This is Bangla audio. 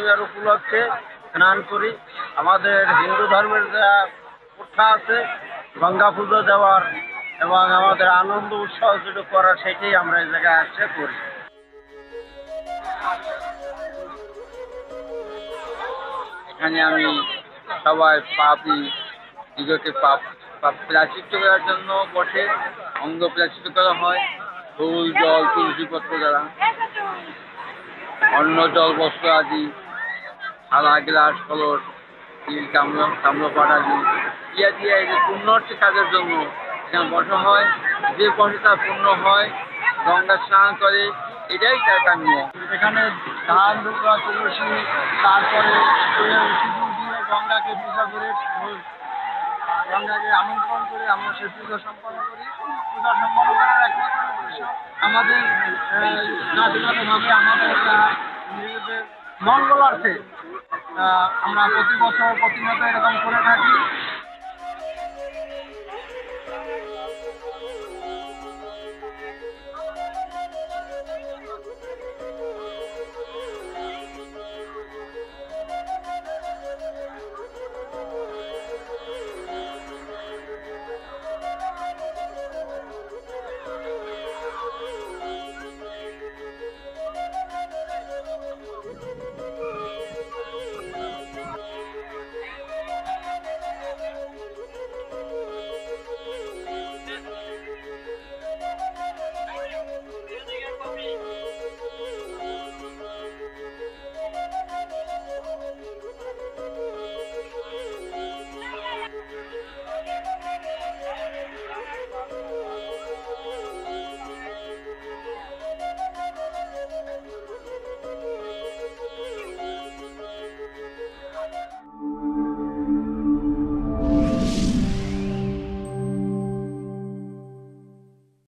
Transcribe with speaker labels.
Speaker 1: পূজার উপলক্ষে স্নান করি। আমাদের হিন্দু ধর্মের যা প্রথা আছে গঙ্গা পুজো দেওয়ার এবং আমাদের আনন্দ উৎসব যেটা করার, সেটাই আমরা এই জায়গায় আসছে করি। এখানে আমি সবাই পাপি নিজেকে পাপ প্রাচিত্য করার জন্য বসে, অঙ্গ প্রাচিত্য করা হয় ফুল জল তুলসীপত্র দ্বারা, অন্ন জল বস্ত্র আদি, থালা গ্লাস কলস তিল তাম্রপাঠ আদি ইয়া দিয়ে এই যে পুণ্যর্থী কাজের জন্য এখানে বসা হয়। যে বসে তার পুণ্য হয়, গঙ্গা স্নান করে, এটাই তার কাম্য। এখানে ধান দুর্গা তুলসী, তারপরে সিঁদুর দিয়ে গঙ্গাকে পূজা করে, গঙ্গাকে আমন্ত্রণ করে আমরা সেই পুজো সম্পন্ন করি। পূজা সম্পন্ন করার একমাত্র উদ্দেশ্য আমাদের জাতিগতভাবে আমাদের নিজেদের মঙ্গলার্থে আমরা প্রতি বছর প্রতি মাসে এরকম করে থাকি।